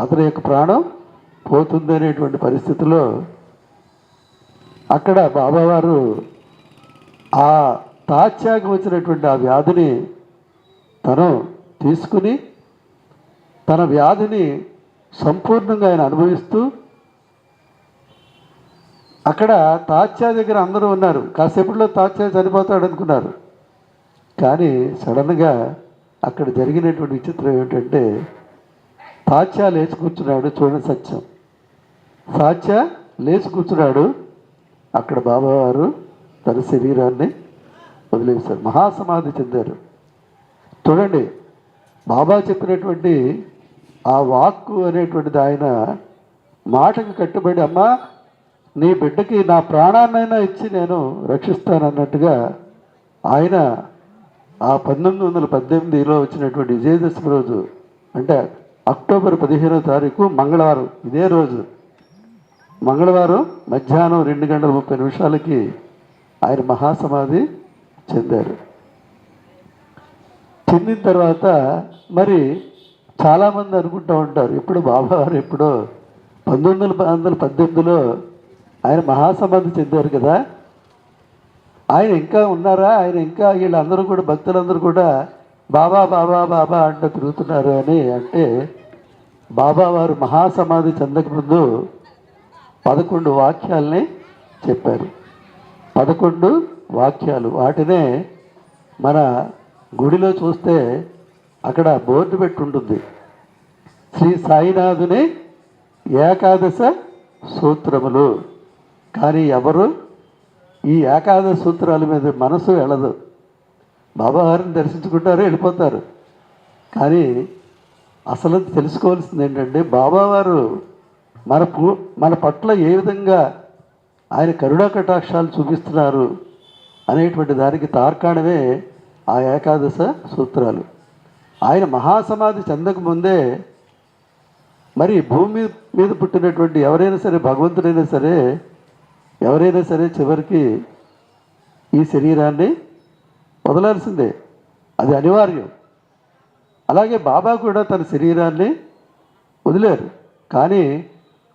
అతని యొక్క ప్రాణం పోతుంది అనేటువంటి పరిస్థితిలో అక్కడ బాబావారు ఆ తాత్యాగ వచ్చినటువంటి ఆ వ్యాధిని తను తీసుకుని తన వ్యాధిని సంపూర్ణంగా ఆయన అనుభవిస్తూ అక్కడ తాత్యా దగ్గర అందరూ ఉన్నారు. కాసేపట్లో తాత్యా చనిపోతాడు అనుకున్నారు. కానీ సడన్గా అక్కడ జరిగినటువంటి విచిత్రం ఏమిటంటే తాత్యా లేచి కూర్చున్నాడు. చూడండి సత్యం, తాత్యా లేచి కూర్చున్నాడు. అక్కడ బాబావారు తన శరీరాన్ని వదిలేశారు, మహాసమాధి చెందారు. చూడండి, బాబా చెప్పినటువంటి ఆ వాక్కు అనేటువంటిది ఆయన మాటకు కట్టుబడి, అమ్మా నీ బిడ్డకి నా ప్రాణాన్నైనా ఇచ్చి నేను రక్షిస్తానన్నట్టుగా ఆయన ఆ 1918లో వచ్చినటువంటి విజయదశమి రోజు, అంటే అక్టోబర్ 15వ తారీఖు మంగళవారం, ఇదే రోజు మంగళవారం మధ్యాహ్నం 2:30 ఆయన మహాసమాధి చెందారు. చెందిన తర్వాత మరి చాలామంది అనుకుంటూ ఉంటారు, ఇప్పుడు బాబావారు ఎప్పుడో 1918లో ఆయన మహాసమాధి చెందారు కదా, ఆయన ఇంకా ఉన్నారా, ఆయన ఇంకా వీళ్ళందరూ కూడా భక్తులందరూ కూడా బాబా బాబా బాబా అంటూ తిరుగుతున్నారు అని అంటే, బాబావారు మహాసమాధి చెందకముందు 11 వాక్యాలని చెప్పారు. 11 వాక్యాలు. వాటినే మన గుడిలో చూస్తే అక్కడ బోర్డు పెట్టి ఉంటుంది, శ్రీ సాయినాథుని ఏకాదశ సూత్రములు. కానీ ఎవరు ఈ ఏకాదశ సూత్రాల మీద మనసు వెళ్ళదు. బాబావారిని దర్శించుకుంటారు, వెళ్ళిపోతారు. కానీ అసలు తెలుసుకోవాల్సింది ఏంటంటే బాబావారు మన పట్ల ఏ విధంగా ఆయన కరుణా కటాక్షాలు చూపిస్తున్నారు అనేటువంటి దానికి తార్కాణమే ఆ ఏకాదశ సూత్రాలు. ఆయన మహాసమాధి చెందకముందే మరి భూమి మీద పుట్టినటువంటి ఎవరైనా సరే, భగవంతుడైనా సరే, ఎవరైనా సరే చివరికి ఈ శరీరాన్ని వదలాల్సిందే, అది అనివార్యం. అలాగే బాబా కూడా తన శరీరాన్ని వదిలేరు. కానీ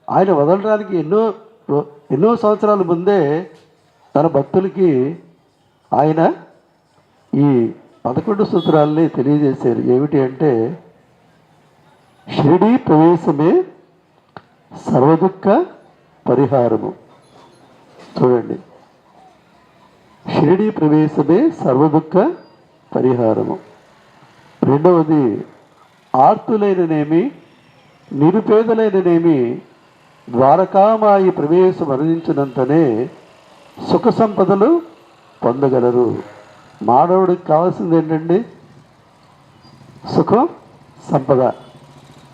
ఆయన వదలడానికి ఎన్నో సంవత్సరాల ముందే తన భక్తులకి ఆయన ఈ 11 సూత్రాలని తెలియజేశారు. ఏమిటి అంటే, షిరిడీ ప్రవేశమే సర్వదుఃఖ పరిహారము. చూడండి, షిరిడీ ప్రవేశమే సర్వదుఃఖ పరిహారము. రెండవది, ఆర్తులైననేమి నిరుపేదలైననేమి ద్వారకామాయి ప్రవేశం అందించినంతనే సుఖ సంపదలు పొందగలరు. మానవుడికి కావాల్సింది ఏంటండి? సుఖం, సంపద.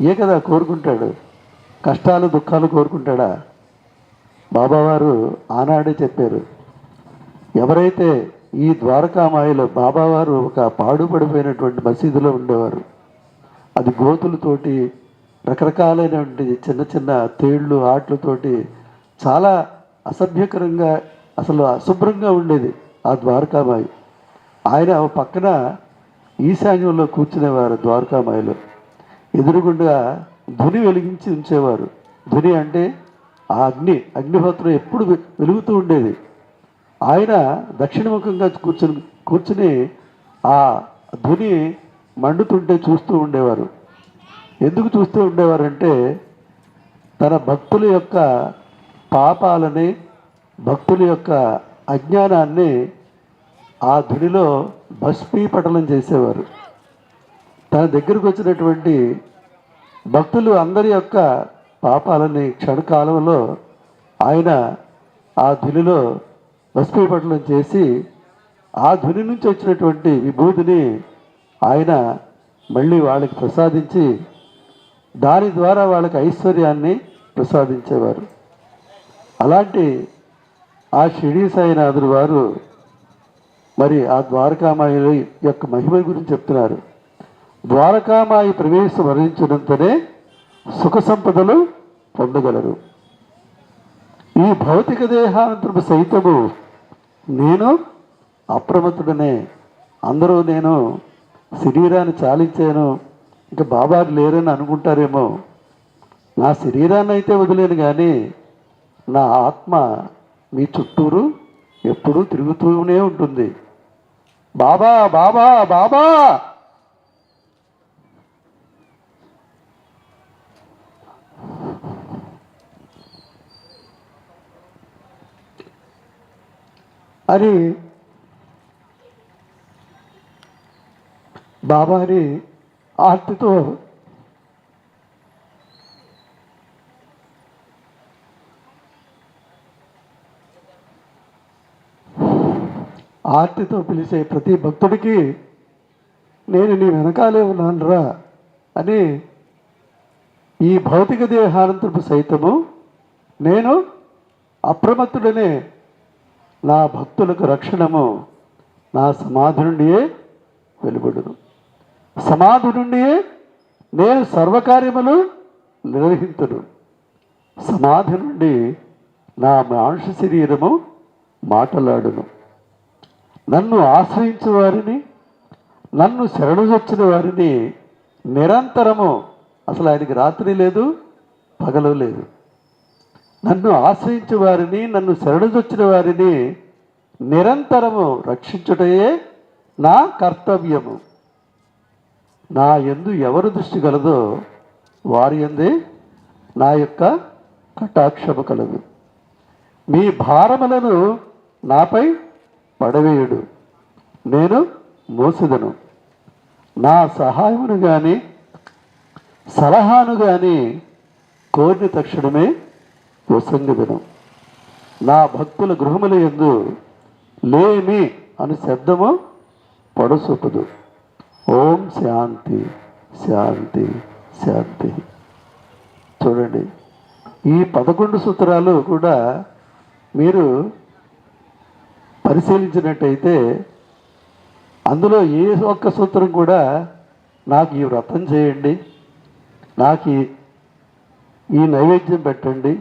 ఏ కదా కోరుకుంటాడు? కష్టాలు దుఃఖాలు కోరుకుంటాడా? బాబావారు ఆనాడే చెప్పారు, ఎవరైతే ఈ ద్వారకామాయిలో బాబావారు ఒక పాడుపడిపోయినటువంటి మసీదులో ఉండేవారు. అది గోతులతోటి, రకరకాలైనటువంటి చిన్న చిన్న తేళ్ళు ఆటలతోటి చాలా అసభ్యకరంగా, అసలు అశుభ్రంగా ఉండేది ఆ ద్వారకామాయి. ఆయన పక్కన ఈశాన్యంలో కూర్చునేవారు. ద్వారకామాయిలో ఎదురుగుండా ధుని వెలిగించి ఉంచేవారు. ధుని అంటే ఆ అగ్నిహోత్రం ఎప్పుడు వెలుగుతూ ఉండేది. ఆయన దక్షిణముఖంగా కూర్చుని ఆ ధుని మండుతుంటే చూస్తూ ఉండేవారు. ఎందుకు చూస్తూ ఉండేవారంటే, తన భక్తుల యొక్క పాపాలని, భక్తుల యొక్క అజ్ఞానాన్ని ఆ ధునిలో భస్మీపటలం చేసేవారు. తన దగ్గరకు వచ్చినటువంటి భక్తులు అందరి యొక్క పాపాలని క్షణకాలంలో ఆయన ఆ ధునిలో భస్మీపటలం చేసి, ఆ ధుని నుంచి వచ్చినటువంటి విభూతిని ఆయన మళ్ళీ వాళ్ళకి ప్రసాదించి, దాని ద్వారా వాళ్ళకి ఐశ్వర్యాన్ని ప్రసాదించేవారు. అలాంటి ఆ షిరిడీ సాయినాథుడు వారు మరి ఆ ద్వారకామాయి యొక్క మహిమ గురించి చెప్తున్నారు. ద్వారకామాయి ప్రవేశం వర్ణించినంతనే సుఖ సంపదలు పొందగలరు. ఈ భౌతిక దేహాంతరము సైతము నేను అప్రమత్తుడనే. అందరూ నేను శరీరాన్ని చాలించాను, ఇంకా బాబాలు లేరని అనుకుంటారేమో. నా శరీరాన్ని అయితే వదిలేను కానీ నా ఆత్మ మీ చుట్టూరు ఎప్పుడూ తిరుగుతూనే ఉంటుంది. బాబా బాబా బాబా అని బాబాని ఆర్తితో పిలిచే ప్రతి భక్తుడికి నేను నీ వెనకాలే ఉన్నానురా అని ఈ భౌతిక దేహానంతరపు సైతము నేను అప్రమత్తుడనే నా భక్తులకు రక్షణము నా సమాధి నుండియే వెలువడును. సమాధి నుండియే నేను సర్వకార్యములు నిర్వహింతును. సమాధి నుండి నా మానుష శరీరము మాటలాడును. నన్ను ఆశ్రయించే వారిని, నన్ను శరణుజొచ్చిన వారిని నిరంతరము, అసలు ఆయనకి రాత్రి లేదు పగలు లేదు, నన్ను ఆశ్రయించే వారిని, నన్ను శరణుజొచ్చిన వారిని నిరంతరము రక్షించుటయే నా కర్తవ్యము. నా యందు ఎవరు దృష్టి కలదో వారి యందే నా యొక్క కటాక్షము కలదు. మీ భారములను నాపై పడవేయుడు, నేను మోసెదను. నా సహాయమును కానీ సలహాను కానీ కోరిన తక్షణమే ప్రసంగదను. నా భక్తుల గృహముల యందు లేమి అని శబ్దము పడసూపదు. ఓం శాంతి శాంతి శాంతి. చూడండి, ఈ 11 సూత్రాలు కూడా మీరు పరిశీలించినట్టయితే అందులో ఏ ఒక్క సూత్రం కూడా నాకు ఈ వ్రతం చేయండి, నాకు ఈ నైవేద్యం పెట్టండి,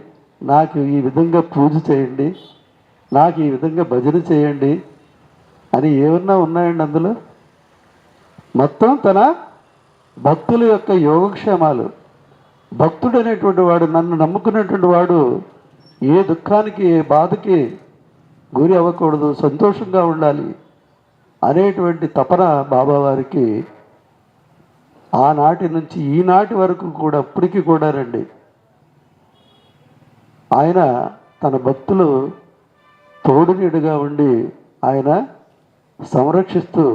నాకు ఈ విధంగా పూజ చేయండి, నాకు ఈ విధంగా భజన చేయండి అని ఏమన్నా ఉన్నాయండి అందులో? మొత్తం తన భక్తుల యొక్క యోగక్షేమాలు. భక్తుడు అనేటువంటి వాడు, నన్ను నమ్ముకున్నటువంటి వాడు ఏ దుఃఖానికి ఏ బాధకి గురి అవ్వకూడదు, సంతోషంగా ఉండాలి అనేటువంటి తపన బాబావారికి ఆనాటి నుంచి ఈనాటి వరకు కూడా ఇప్పటికీ కూడా రండి. ఆయన తన భక్తులు తోడునీడుగా ఉండి ఆయన సంరక్షిస్తూ,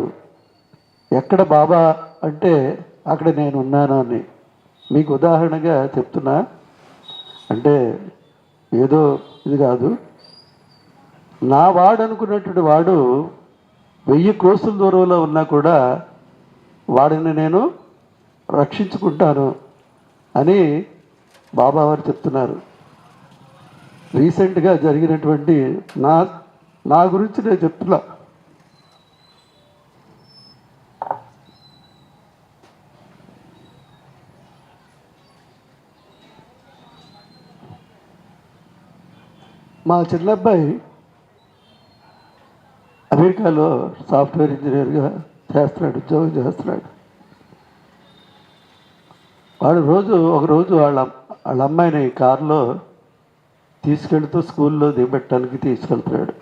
ఎక్కడ బాబా అంటే అక్కడ నేను ఉన్నాను అని. మీకు ఉదాహరణగా చెప్తున్నా, అంటే ఏదో ఇది కాదు, నా వాడు అనుకున్నటువంటి వాడు 1000 కోసుల దూరంలో ఉన్నా కూడా వాడిని నేను రక్షించుకుంటాను అని బాబావారు చెప్తున్నారు. రీసెంట్గా జరిగినటువంటి నా గురించి నేను చెప్తున్నా. మా చిన్నబ్బాయి అమెరికాలో సాఫ్ట్వేర్ ఇంజనీర్గా చేస్తున్నాడు, ఉద్యోగం చేస్తున్నాడు. వాడు ఒకరోజు వాళ్ళ అమ్మాయిని కారులో తీసుకెళ్తూ స్కూల్లో దిగబెట్టడానికి తీసుకెళ్తున్నాడు.